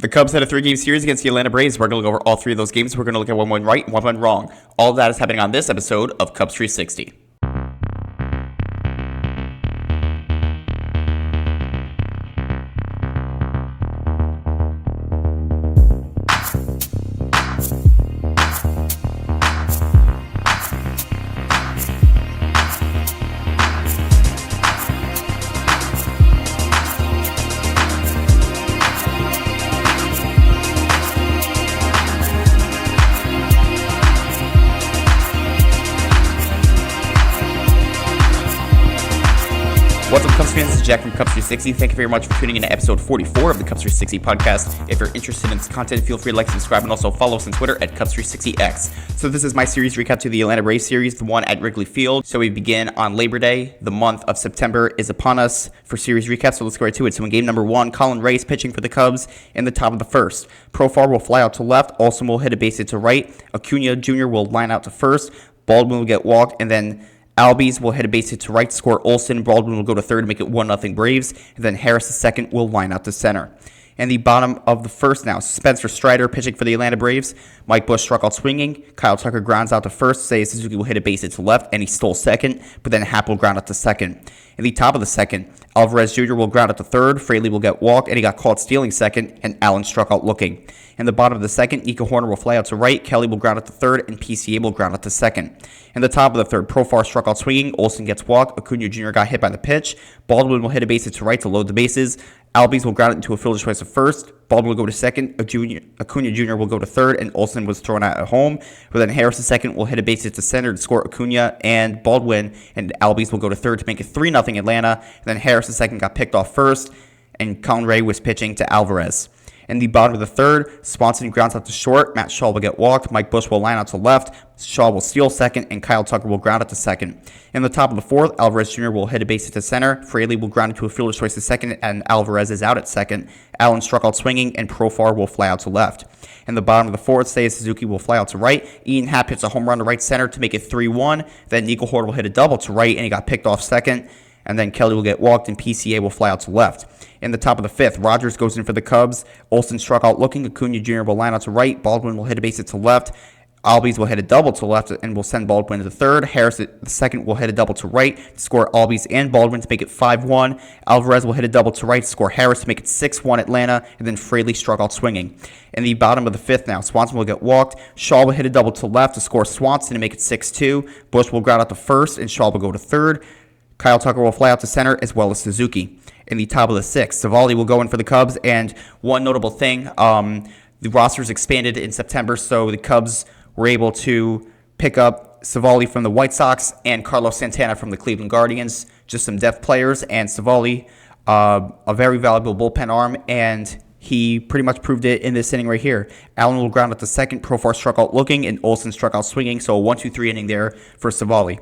The Cubs had a 3-game series against the Atlanta Braves. We're going to go over all 3 of those games. We're going to look at one went right and one went wrong. All of that is happening on this episode of Cubs 360. What's up, Cubs fans? This is Jack from Cubs 360. Thank you very much for tuning in to episode 44 of the Cubs 360 podcast. If you're interested in this content, feel free to like, subscribe, and also follow us on Twitter at Cubs360X. So this is my series recap to the Atlanta Braves series, the one at Wrigley Field. So we begin on Labor Day. The month of September is upon us for series recap, so let's go right to it. So in game number 1, Colin Rea is pitching for the Cubs in the top of the first. Profar will fly out to left. Olsen will hit a base hit to right. Acuna Jr. will line out to first. Baldwin will get walked, and then Albies will hit a base hit to right to score Olsen. Baldwin will go to third to make it 1-0 Braves. And then Harris the second will line out to center. In the bottom of the first now, Spencer Strider pitching for the Atlanta Braves. Mike Busch struck out swinging. Kyle Tucker grounds out to first. Seiya Suzuki will hit a base hit to left, and he stole second. But then Happ will ground out to second. In the top of the second, Alvarez Jr. will ground out to third. Fraley will get walked, and he got caught stealing second. And Allen struck out looking. In the bottom of the second, Nico Hoerner will fly out to right. Kelly will ground out to third, and PCA will ground out to second. In the top of the third, Profar struck out swinging. Olsen gets walked. Acuna Jr. got hit by the pitch. Baldwin will hit a base hit to right to load the bases. Albies will ground it into a fielder's choice to first. Baldwin will go to second. Acuna Jr. will go to third, and Olsen was thrown out at home. But then Harris the second will hit a base hit to center to score Acuna and Baldwin, and Albies will go to third to make it 3-0 Atlanta. And then Harris the second got picked off first, and Colin Rea was pitching to Alvarez. In the bottom of the third, Swanson grounds out to short. Matt Shaw will get walked. Mike Busch will line out to left. Shaw will steal second, and Kyle Tucker will ground out to second. In the top of the fourth, Alvarez Jr. will hit a base hit to center. Fraley will ground into a fielder's choice to second, and Alvarez is out at second. Allen struck out swinging, and Profar will fly out to left. In the bottom of the fourth, Seiya Suzuki will fly out to right. Ian Happ hits a home run to right center to make it 3-1. Then Nico Hoerner will hit a double to right, and he got picked off second. And then Kelly will get walked, and PCA will fly out to left. In the top of the fifth, Rogers goes in for the Cubs. Olsen struck out looking. Acuna Jr. will line out to right. Baldwin will hit a base hit to left. Albies will hit a double to left and will send Baldwin to third. Harris the second will hit a double to right to score Albies and Baldwin to make it 5-1. Alvarez will hit a double to right to score Harris to make it 6-1 Atlanta. And then Fraley struck out swinging. In the bottom of the fifth now, Swanson will get walked. Shaw will hit a double to left to score Swanson to make it 6-2. Busch will ground out to first, and Shaw will go to third. Kyle Tucker will fly out to center, as well as Suzuki. In the top of the sixth, Savali will go in for the Cubs. And one notable thing, the roster's expanded in September, so the Cubs were able to pick up Savali from the White Sox and Carlos Santana from the Cleveland Guardians. Just some depth players, and Savali, a very valuable bullpen arm, and he pretty much proved it in this inning right here. Allen will ground out the second, Profar struck out looking, and Olsen struck out swinging, so a 1-2-3 inning there for Savali.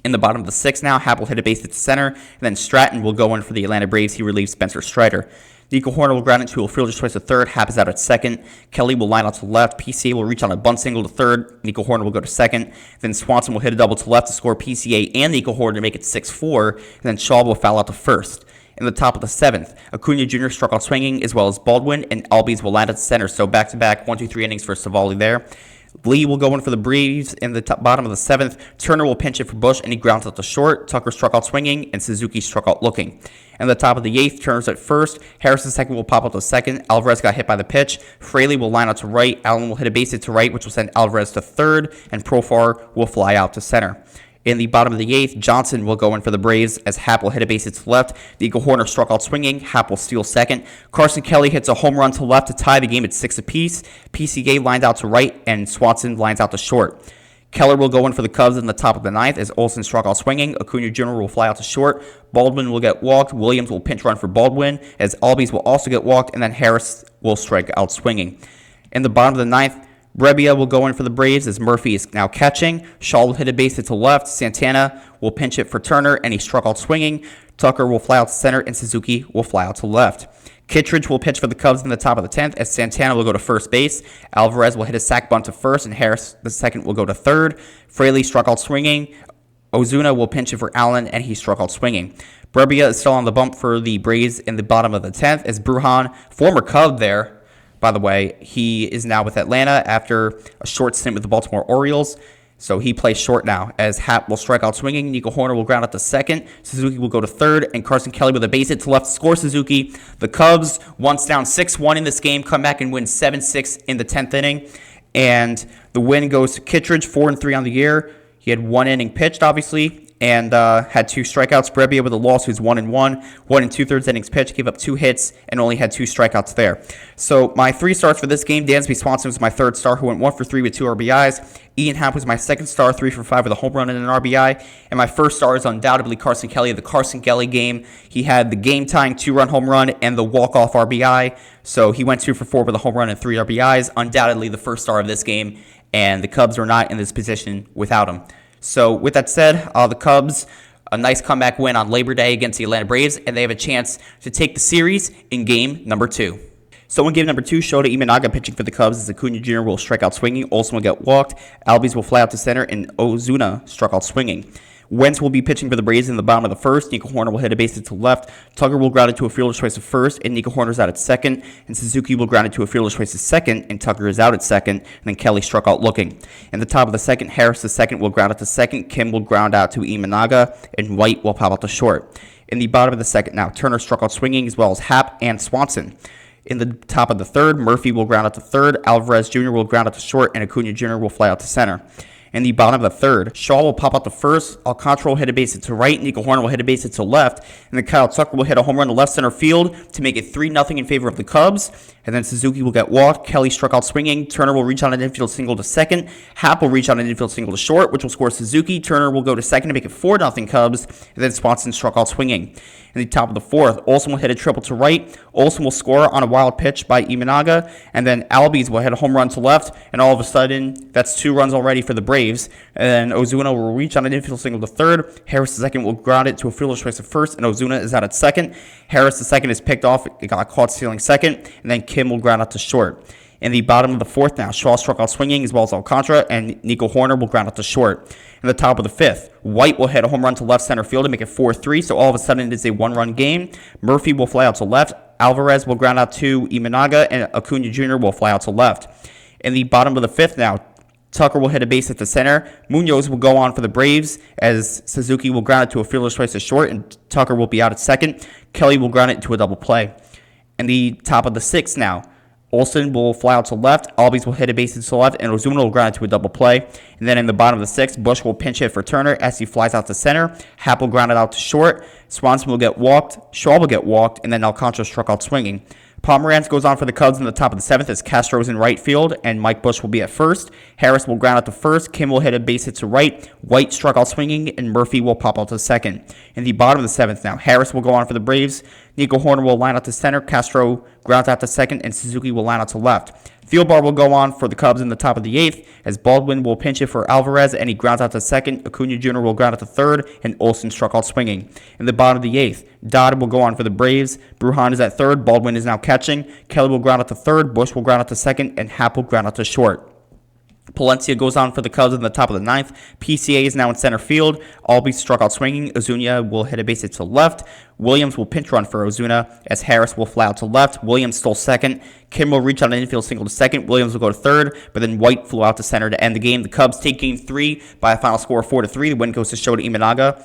In the bottom of the sixth now, Happ will hit a base hit to center, and then Stratton will go in for the Atlanta Braves. He relieves Spencer Strider. Nico Hoerner will ground into a fielder's choice to third. Happ is out at second. Kelly will line out to left. PCA will reach on a bunt single to third. Nico Hoerner will go to second. Then Swanson will hit a double to left to score PCA and Nico Hoerner to make it 6-4. And then Shaw will foul out to first. In the top of the seventh, Acuna Jr. struck out swinging, as well as Baldwin, and Albies will land at center. So back-to-back 1-2-3 innings for Savali there. Lee will go in for the Braves in the bottom of the seventh. Turner will pinch it for Busch, and he grounds out to short. Tucker struck out swinging, and Suzuki struck out looking. In the top of the eighth, Turner's at first. Harris the second will pop out to second. Alvarez got hit by the pitch. Fraley will line out to right. Allen will hit a base hit to right, which will send Alvarez to third, and Profar will fly out to center. In the bottom of the eighth, Johnson will go in for the Braves as Happ will hit a base hit to left. Nico Hoerner struck out swinging. Happ will steal second. Carson Kelly hits a home run to left to tie the game at 6 apiece. PCA lined out to right, and Swanson lines out to short. Keller will go in for the Cubs in the top of the ninth as Olsen struck out swinging. Acuna Jr. will fly out to short. Baldwin will get walked. Williams will pinch run for Baldwin as Albies will also get walked, and then Harris will strike out swinging. In the bottom of the ninth, Brebbia will go in for the Braves as Murphy is now catching. Shaw will hit a base hit to left. Santana will pinch it for Turner, and he struck out swinging. Tucker will fly out to center, and Suzuki will fly out to left. Kittredge will pitch for the Cubs in the top of the 10th as Santana will go to first base. Alvarez will hit a sac bunt to first, and Harris the second will go to third. Fraley struck out swinging. Ozuna will pinch it for Allen, and he struck out swinging. Brebbia is still on the bump for the Braves in the bottom of the 10th as Brujan, former Cub there, by the way, he is now with Atlanta after a short stint with the Baltimore Orioles. So he plays short now as Happ will strike out swinging. Nico Hoerner will ground out to second. Suzuki will go to third. And Carson Kelly with a base hit to left score Suzuki. The Cubs, once down 6-1 in this game, come back and win 7-6 in the 10th inning. And the win goes to Kittredge, 4-3 on the year. He had 1 inning pitched, obviously, and had 2 strikeouts. Brebbia with a loss, who's 1-1, 1 2/3 innings pitched, gave up 2 hits, and only had 2 strikeouts there. So my 3 stars for this game: Dansby Swanson was my 3rd star, who went 1 for 3 with 2 RBIs. Ian Happ was my 2nd star, 3 for 5 with a home run and an RBI. And my 1st star is undoubtedly Carson Kelly. The Carson Kelly game, he had the game-tying 2-run home run and the walk-off RBI. So he went 2 for 4 with a home run and 3 RBIs. Undoubtedly the 1st star of this game, and the Cubs are not in this position without him. So with that said, the Cubs, a nice comeback win on Labor Day against the Atlanta Braves, and they have a chance to take the series in game number 2. So in game number 2, Shota Imanaga pitching for the Cubs as Acuna Jr. will strike out swinging. Olsen will get walked. Albies will fly out to center, and Ozuna struck out swinging. Wentz will be pitching for the Braves in the bottom of the 1st. Nico Hoerner will hit a base hit to the left. Tugger will ground it to a fielder's choice at 1st, and Nico Hoerner's out at 2nd. And Suzuki will ground it to a fielder's choice at 2nd, and Tugger is out at 2nd. And then Kelly struck out looking. In the top of the 2nd, Harris the 2nd will ground it to 2nd. Kim will ground out to Imanaga, and White will pop out to short. In the bottom of the 2nd now, Turner struck out swinging, as well as Happ and Swanson. In the top of the 3rd, Murphy will ground out to 3rd. Alvarez Jr. will ground out to short, and Acuna Jr. will fly out to center. In the bottom of the 3rd, Shaw will pop out to 1st. Alcantara will hit a base hit to right. Nico Hoerner will hit a base hit to left. And then Kyle Tucker will hit a home run to left center field to make it 3-0 in favor of the Cubs. And then Suzuki will get walked. Kelly struck out swinging. Turner will reach on an infield single to 2nd. Happ will reach on an infield single to short, which will score Suzuki. Turner will go to 2nd to make it 4-0 Cubs. And then Swanson struck out swinging. In the top of the 4th, Olsen will hit a triple to right. Olsen will score on a wild pitch by Imanaga. And then Albies will hit a home run to left. And all of a sudden, that's 2 runs already for the Braves. And then Ozuna will reach on an infield single to 3rd. Harris the 2nd will ground it to a fielder's choice at 1st. And Ozuna is out at 2nd. Harris the 2nd is picked off. It got caught stealing 2nd. And then Kim will ground out to short. In the bottom of the 4th now, Shaw struck out swinging, as well as Alcantara, and Nico Hoerner will ground out to short. In the top of the 5th, White will hit a home run to left center field to make it 4-3, so all of a sudden it is a 1-run game. Murphy will fly out to left. Alvarez will ground out to Imanaga, and Acuna Jr. will fly out to left. In the bottom of the 5th now, Tucker will hit a base at the center. Munoz will go on for the Braves as Suzuki will ground it to a fielder's choice to short, and Tucker will be out at 2nd. Kelly will ground it into a double play. In the top of the 6th now, Olsen will fly out to left. Albies will hit a base to the left, and Ozuna will ground it to a double play. And then in the bottom of the 6th, Bush will pinch hit for Turner as he flies out to center. Happ will ground it out to short. Swanson will get walked. Shaw will get walked, and then Alcantara struck out swinging. Pomeranz goes on for the Cubs in the top of the 7th as Castro is in right field, and Mike Bush will be at 1st. Harris will ground out to 1st. Kim will hit a base hit to right. White struck out swinging, and Murphy will pop out to 2nd. In the bottom of the 7th now, Harris will go on for the Braves. Nico Hoerner will line out to center. Castro grounds out to 2nd, and Suzuki will line out to left. Fieldbar will go on for the Cubs in the top of the 8th as Baldwin will pinch it for Alvarez, and he grounds out to 2nd. Acuna Jr. will ground out to 3rd, and Olsen struck out swinging. In the bottom of the 8th, Dodd will go on for the Braves. Brujan is at 3rd. Baldwin is now catching. Kelly will ground out to 3rd. Bush will ground out to 2nd, and Happ will ground out to short. Palencia goes on for the Cubs in the top of the 9th. PCA is now in center field. Albies struck out swinging. Ozuna will hit a base hit to left. Williams will pinch run for Ozuna as Harris will fly out to left. Williams stole 2nd. Kim will reach on an infield single to 2nd. Williams will go to 3rd, but then White flew out to center to end the game. The Cubs take game 3 by a final score of 4-3. The win goes to Shota Imanaga,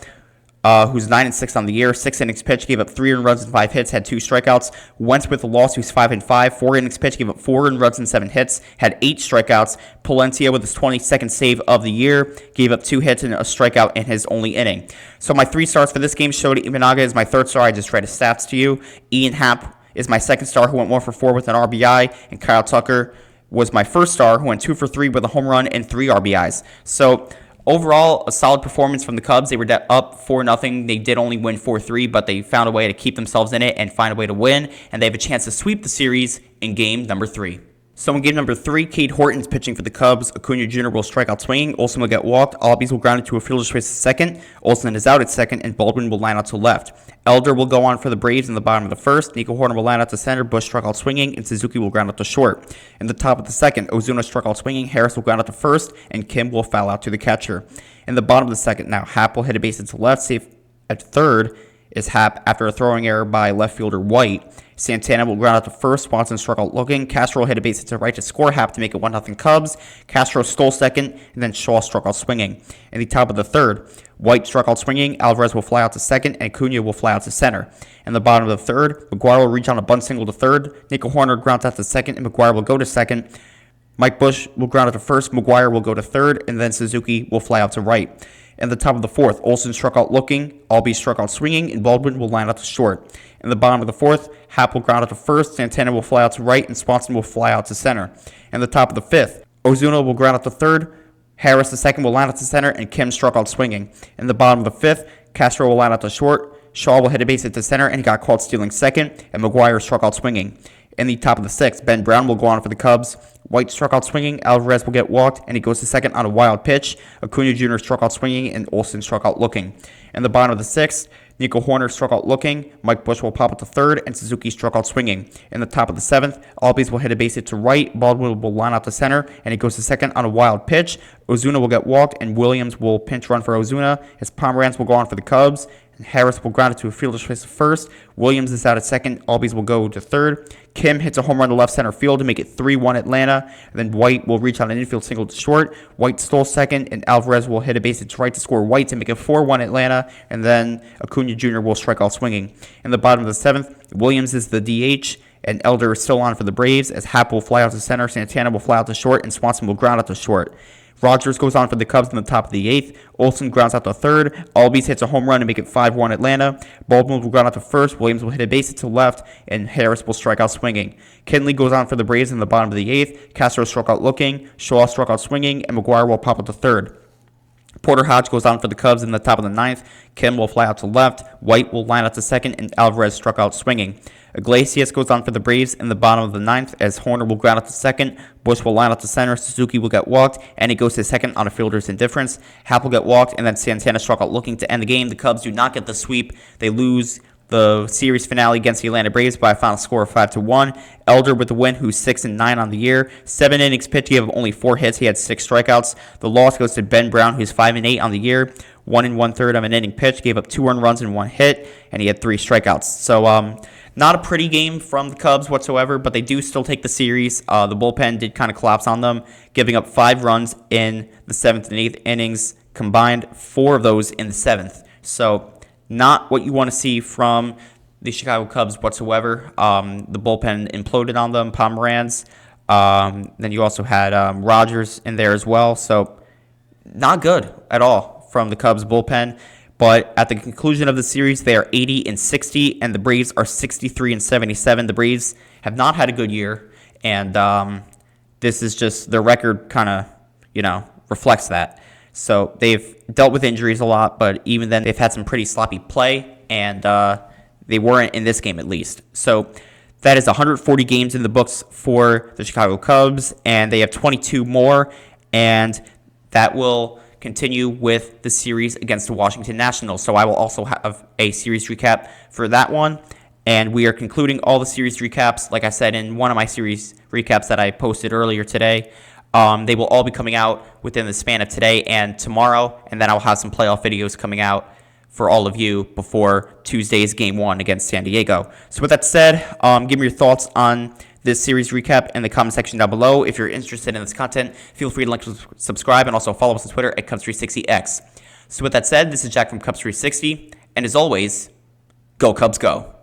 who's 9-6 on the year. 6 innings pitched, gave up 3 earned runs and 5 hits, had 2 strikeouts. Wentz with a loss, who's 5-5. 4 innings pitched, gave up 4 earned runs and 7 hits, had 8 strikeouts. Palencia with his 22nd save of the year, gave up 2 hits and a strikeout in his only inning. So my 3 stars for this game: Shota Imanaga is my 3rd star. I just read his stats to you. Ian Happ is my 2nd star, who went 1 for 4 with an RBI, and Kyle Tucker was my 1st star, who went 2 for 3 with a home run and 3 RBIs. So overall, a solid performance from the Cubs. They were up 4-0. They did only win 4-3, but they found a way to keep themselves in it and find a way to win, and they have a chance to sweep the series in game number 3. So in game number 3, Cade Horton's pitching for the Cubs. Acuna Jr. will strike out swinging. Olsen will get walked. Albies will ground into a fielder's choice at second. Olsen is out at second, and Baldwin will line out to left. Elder will go on for the Braves in the bottom of the first. Nico Horner will line out to center. Bush struck out swinging, and Suzuki will ground out to short. In the top of the second, Ozuna struck out swinging. Harris will ground out to first, and Kim will foul out to the catcher. In the bottom of the second, now Happ will hit a base into left. Safe at third is Happ after a throwing error by left fielder White. Santana will ground out to first. Swanson struck out looking. Castro will hit a base hit to right to score Happ to make it 1-0 Cubs. Castro stole second, and then Shaw struck out swinging. In the top of the third, White struck out swinging. Alvarez will fly out to second, and Acuna will fly out to center. In the bottom of the third, McGuire will reach on a bunt single to third. Nico Horner grounds out to second, and McGuire will go to second. Mike Bush will ground out to first. McGuire will go to third, and then Suzuki will fly out to right. In the top of the fourth, Olsen struck out looking, Albies struck out swinging, and Baldwin will line out to short. In the bottom of the fourth, Happ will ground out to first, Santana will fly out to right, and Swanson will fly out to center. In the top of the fifth, Ozuna will ground out to third, Harris the second will line out to center, and Kim struck out swinging. In the bottom of the fifth, Castro will line out to short, Shaw will hit a base hit to center, and he got caught stealing second, and McGuire struck out swinging. In the top of the sixth, Ben Brown will go on for the Cubs. White struck out swinging, Alvarez will get walked, and he goes to second on a wild pitch. Acuna Jr. struck out swinging, and Olsen struck out looking. In the bottom of the sixth, Nico Horner struck out looking, Mike Bush will pop up to third, and Suzuki struck out swinging. In the top of the seventh, Albies will hit a base hit to right, Baldwin will line out to center, and he goes to second on a wild pitch. Ozuna will get walked, and Williams will pinch run for Ozuna, as Pomeranz will go on for the Cubs. Harris will ground it to a fielder's choice to first. Williams is out at second. Albies will go to third. Kim hits a home run to left center field to make it 3-1 Atlanta. And then White will reach on an infield single to short. White stole second, and Alvarez will hit a base hit to right to score White to make it 4-1 Atlanta. And then Acuna Jr. will strike out swinging. In the bottom of the seventh, Williams is the DH, and Elder is still on for the Braves, as Happ will fly out to center, Santana will fly out to short, and Swanson will ground out to short. Rogers goes on for the Cubs in the top of the eighth. Olsen grounds out to third. Albies hits a home run to make it 5-1 Atlanta. Baldwin will ground out to first. Williams will hit a base hit to left, and Harris will strike out swinging. Kenley goes on for the Braves in the bottom of the eighth. Castro struck out looking. Shaw struck out swinging, and McGuire will pop up to third. Porter Hodge goes on for the Cubs in the top of the ninth. Kim will fly out to left. White will line out to second, and Alvarez struck out swinging. Iglesias goes on for the Braves in the bottom of the ninth, as Horner will ground out to second. Bush will line out to center. Suzuki will get walked, and he goes to second on a fielder's indifference. Happ will get walked, and then Santana struck out looking to end the game. The Cubs do not get the sweep. They lose the series finale against the Atlanta Braves by a final score of 5-1. Elder with the win, who's 6-9 on the year. 7 innings pitched, he had only 4 hits. He had 6 strikeouts. The loss goes to Ben Brown, who's 5-8 on the year. 1 1/3 of an inning pitch, gave up 2 earned runs and 1 hit, and he had 3 strikeouts. So, not a pretty game from the Cubs whatsoever, but they do still take the series. The bullpen did kind of collapse on them, giving up 5 runs in the 7th and 8th innings, combined 4 of those in the 7th. So, not what you want to see from the Chicago Cubs whatsoever. The bullpen imploded on them, Pomeranz. Then you also had Rogers in there as well. So, not good at all from the Cubs bullpen. But at the conclusion of the series, they are 80-60, and the Braves are 63-77. The Braves have not had a good year, and this is just their record kind of, reflects that. So they've dealt with injuries a lot, but even then, they've had some pretty sloppy play, and they weren't in this game at least. So that is 140 games in the books for the Chicago Cubs, and they have 22 more, and that will continue with the series against the Washington Nationals. So I will also have a series recap for that one. And we are concluding all the series recaps, like I said, in one of my series recaps that I posted earlier today. They will all be coming out within the span of today and tomorrow. And then I'll have some playoff videos coming out for all of you before Tuesday's Game 1 against San Diego. So with that said, give me your thoughts on this series recap in the comment section down below. If you're interested in this content, feel free to like, subscribe, and also follow us on Twitter at Cubs360X. So with that said, this is Jack from Cubs360, and as always, go Cubs go.